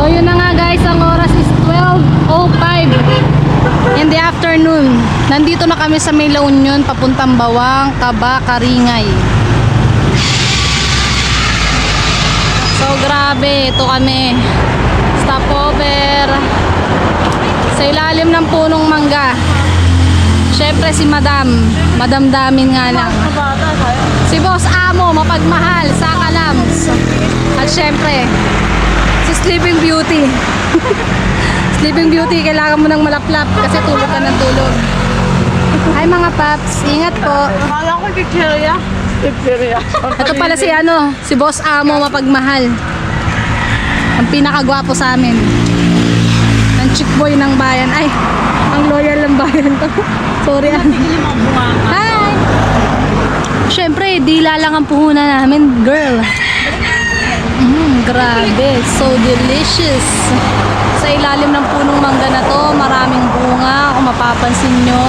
yun na nga guys, ang oras is 12:05 in the afternoon. Nandito na kami sa may La Union, papuntang Bawang, Kaba, Karingay. So grabe, ito kami. Stopover sa ilalim ng punong mangga. Syempre si Madam Damin nga lang. Si Boss Amo, mapagmahal, Saka Lams. At syempre, si Sleeping Beauty. Sleeping Beauty, kailangan mo ng malaplap kasi tulog ka ng tulog. Hi mga paps, ingat po. Akala ko chichirya. Chichirya. Ito pala si Boss Amo, mapagmahal. Ang pinakagwapo sa amin. Ang chick boy ng bayan. Ay, ang loyal ng bayan to. Sorry. Hi! Siyempre, dila lang ang puhunan namin, girl. Grabe, so delicious. Sa ilalim ng punong mangga na to, maraming bunga. Kung mapapansin nyo,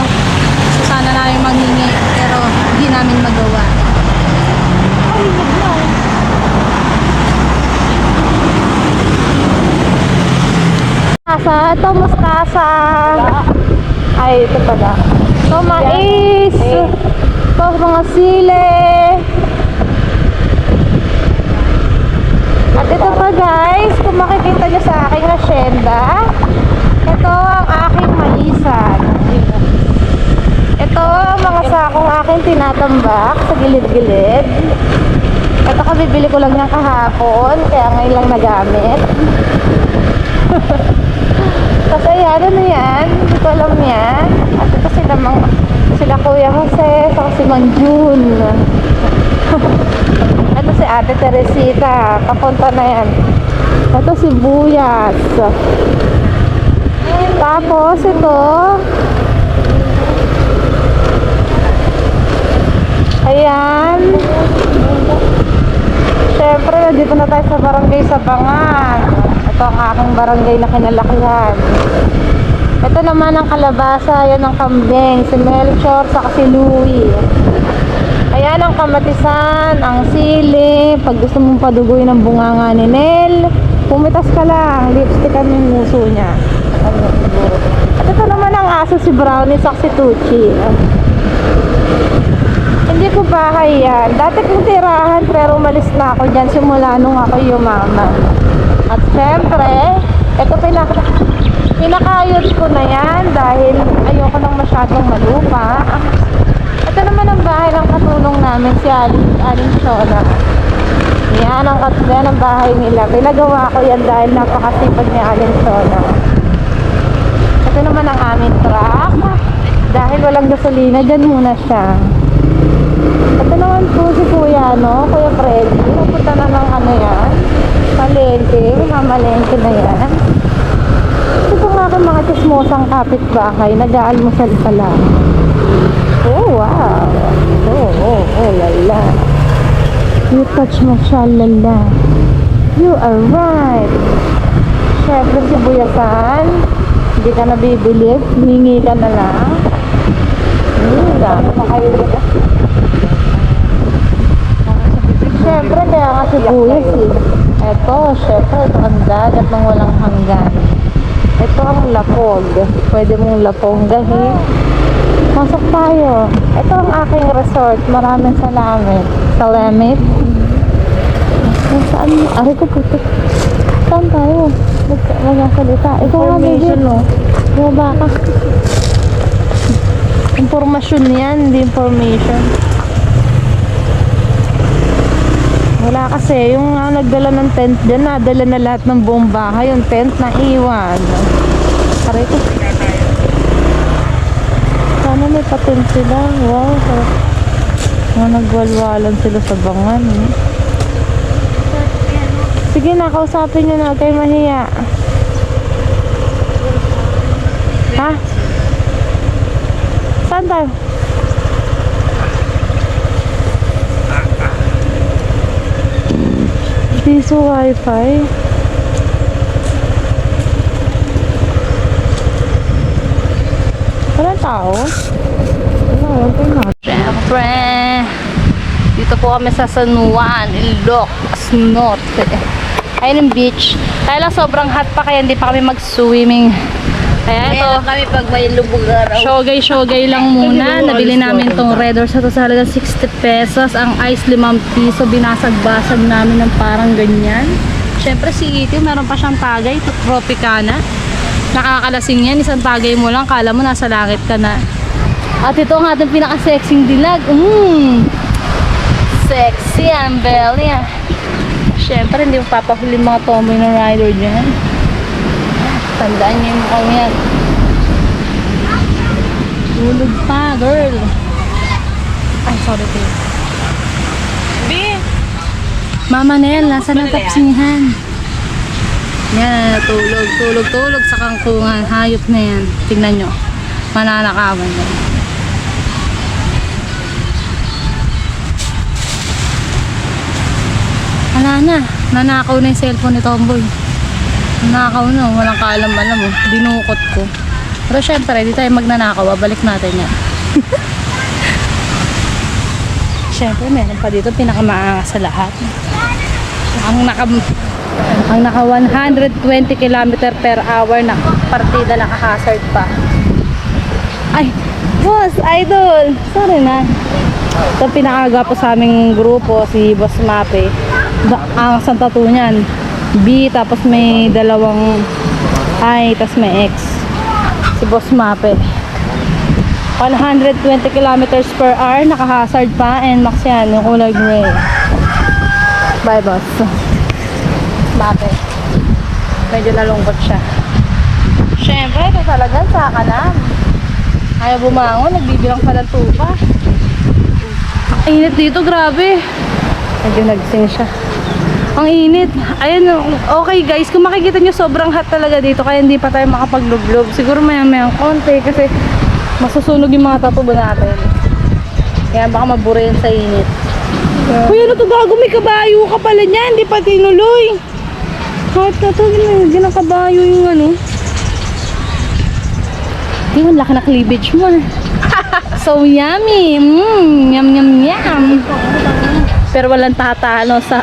so sana namin manghingi, pero hindi namin magawa. Ito mustasa. Ay, ito pala. Ito mais. Ito mga sile. At ito pa guys, kung makikita nyo sa aking hasyenda, ito ang aking maisan. Ito ang mga sakong aking tinatambak sa gilid-gilid. Ito kabibili ko lang ng kahapon, kaya ngayon lang nagamit. Kasi ano na yan, hindi ko alam yan. At ito sila Kuya Jose, saka si Manjun. Ito si Ate Teresita, papunta na yan. Ito si Buyas. Tapos ito, ayan. Siyempre, nandito na tayo sa barangay Sabangan. Ito ang aking barangay na kinalakihan. Ito naman ang kalabasa, yan ang kambing, si Melchor, saka si Louie. Ayan ang kamatisan, ang sili. Pag gusto mong padugoy ng bunganga ni Nel, pumitas ka lang, lipstick kami yung muso niya. At ito naman ang aso, si Brownie, saka si Tucci. Hindi ko bahay yan. Dati kong tirahan, pero umalis na ako dyan simula nung ako yumaman. At syempre, ito pinakayod ko na yan dahil ayoko nang masyadong malupa. Ito naman ang bahay ng katulong namin, si Aling Shona. Yan ang bahay nila. Pinagawa ko yan dahil napakasipag ni Aling Shona. Ito naman ang aming truck. Dahil walang gasolina, dyan muna siya. Ito naman po si Kuya, Kuya Freddy. Napunta na ng yan, palengke, mamalengke na yan. Ito nga ka mga chismosang kapitbahay, nag-aalmusal pa lang. Oh, wow. Oh, lala. You touch my shalala. You are right. Siyempre si Buyasan, hindi ka nabibili, humingi ka na lang. Dami na kayo dito. Siyempre, kaya nga si Buyas Ito, syempre, ito ang dagat ng walang hanggan. Ito ang lapog. Pwede mong laponggahin. Pasok tayo. Ito ang aking resort. Maraming salamat. Salamat. Saan? Ari ko putik. Saan tayo? Magkasalita. Ito nga, baby. Baba ka. Informasyon yan, hindi information. Wala kasi, yung nagdala ng tent dyan, nadala na lahat ng buong bahay. Yung tent na iwan. Aray ko. Sana may patent sila. Wow. Nagwalwalan sila sa bangan. Sige na, kausapin nyo na. Kayo mahiya. Ha? Saan tayo? Piso wifi. Walang tao? Siyempre, dito po kami sa San Juan, Ilocos Norte. Ayun yung beach. Kaya lang sobrang hot pa kaya hindi pa kami mag-swimming. Kaya ito, kami pag may lubog araw. shogay lang muna. Nabili namin tong Red Horse. Ito sa halagang 60 pesos. Ang ice 5 piso. Binasag-basag namin ng parang ganyan. Siyempre si Ito, meron pa siyang tagay. Ito, Tropicana. Nakakalasing yan. Isang tagay mo lang. Kala mo nasa langit ka na. At ito ang ating pinaka-sexing dilag. Sexy ang belly. Siyempre, hindi mo papahuli mga tomboy na rider dyan. Tandaan niyo yung mukhang yan. Tulog pa, girl. Ay, sorry, babe. B! Mama Nel, nasa natapsihan. Yan, tulog sa kangkungan. Hayop na yan. Tingnan nyo. Mananakawan yan. Wala na. Nanakaw na yung cellphone ni Tomboy. Nanakaw na. Walang kaalam-alam. Dinukot ko. Pero syempre, di tayo magnanakaw. Balik natin yan. Syempre, meron pa dito pinakamaangas sa lahat. Ang naka 120 km per hour na partida naka-hazard pa. Ay, boss, idol. Sorry na. Ito pinakagapo sa aming grupo, si Boss Mape. Ang isang tattoo niyan. B, tapos may dalawang I, tapos may X. Si Boss Mape. 120 kilometers per hour, naka-hazard pa, and max yan, yung kulay gray. Bye, boss. Mape. Medyo nalungkot siya. Siyempre, ito talaga, saka na. Ayaw bumangon, nagbibilang pa ng tupa. Ang init dito, grabe. Medyo nagsing siya. Ang init. Ayan, okay guys, kung makikita nyo, sobrang hot talaga dito, kaya hindi pa tayo makapaglublog. Siguro maya-maya konti, kasi masusunog yung mga tatubo natin. Kaya baka maburayan sa init. Kuya, ano to gago? May kabayo ka pala niyan. Hindi pa tinuloy. Kahit na to, hindi na kabayo yung ano. Di mo, laki na cleavage mo. So yummy. Yum, yum, yum. Pero walang tatalo sa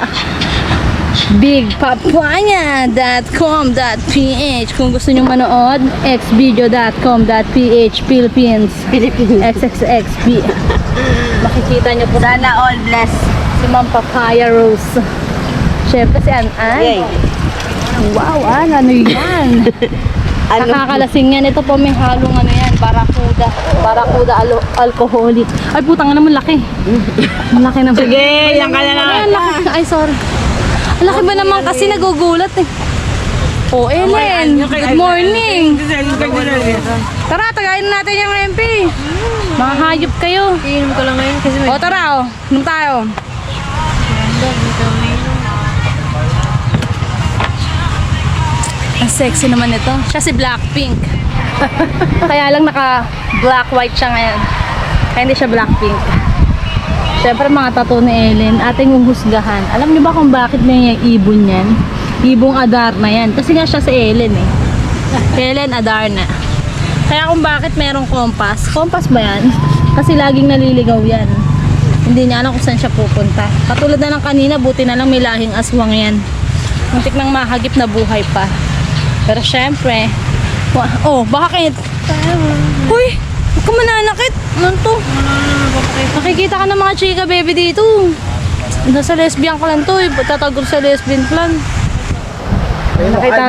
bigpapaya.com.ph. Kung gusto nyo manood, xvideo.com.ph Philippines XXXP. Makikita nyo po Sana all bless. si Ma'am Papaya Rose. Siyempre si An-An. Yay. Wow, ano yan? Nakakalasing yan. Ito po may halong ano yan, barakuda. Barakuda alcoholic. Ay putang naman laki. Malaki naman. Sige, yan ka na lang. Ay, laki. Ay, sorry. Ang laki ba naman kasi nagugulat eh. Oh, Ellen. Good morning. Tara, tagayin natin yung MP. Mga hayop kayo. Iinom ko lang ngayon kasi may... O, tara o. Inom tayo. Ang sexy naman ito. Siya si Blackpink. Kaya lang naka black white siya ngayon. Kaya hindi siya Blackpink. Siyempre mga tattoo ni Ellen, ating uhusgahan. Alam niyo ba kung bakit may ibon yan? Ibong Adarna yan. Kasi nga siya si Ellen eh. Ellen Adarna. Kaya kung bakit merong kompas. Kompas ba yan? Kasi laging naliligaw yan. Hindi niya alam kung saan siya pupunta. Katulad na ng kanina, buti na lang may lahing aswang yan. Muntik nang mahagip na buhay pa. Pero syempre, oh, bakit? Uy, huwag ka mananakit. Ano to? Nakikita ka ng mga chika baby dito. Nasa lesbian ka lang to eh. Tatagod sa lesbian plan.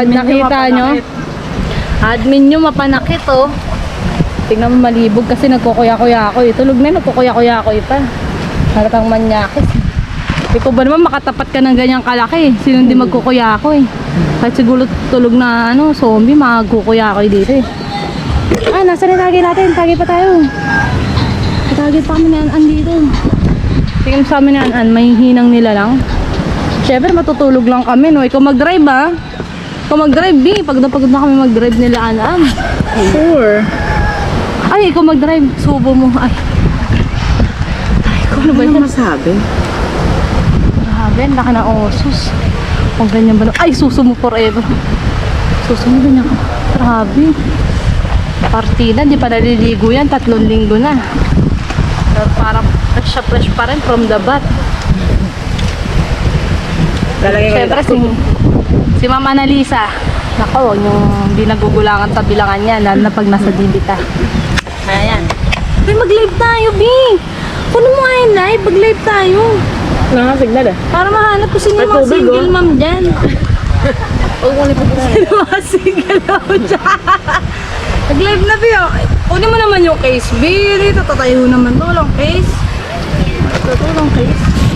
Nakita nyo? Admin nyo mapanakit oh. Tingnan mo malibog kasi nagkukuya-kuya ako eh. Tulog na nagkukuya-kuya ako pa. Halatang manyakis. Ikaw ba naman makatapat ka ng ganyang kalaki? Sino hindi magkukuya ako eh. Kahit siguro tulog na ano, zombie, magkukuya ako dito eh. Ah, nasa nilagay natin? Tagay pa tayo. Tagay pa kami ni An-An dito. Tingnan sa amin ni An-An, may hinang nila lang. Siyempre matutulog lang kami no. Ikaw mag-drive ah. Ikaw mag-drive B. Pagod na kami mag-drive nila An-An. Sure. Ay, ikaw mag-drive. Subo mo. Ay. Ay, ano ba yan? masabi? Grabe, laki na osos. Kung ganyan ba? Ay, suso mo forever. Suso mo ganyan ka. Grabe. Partida, di pa naliligo yan. 3 linggo na. Pero parang fresh pa rin from the bat. Lalagay ko Siyempre, Si Ma'am Annalisa. Nako, yung di nagugulangan tabilangan niya, lalo na pag nasa dibita. Ayan. Uy, mag-live tayo, B! Puno mo nga yung live, mag-live tayo. Nakasignal eh. Para mahanap ko sino yung mga tubig, single oh. ma'am dyan. Huwag mo nipag na. Sino mga single ma'am dyan? Mag-live na, B, oh. Kunin mo naman yung case, B. Dito, tatayo naman to. Walang case. Ito, walang case.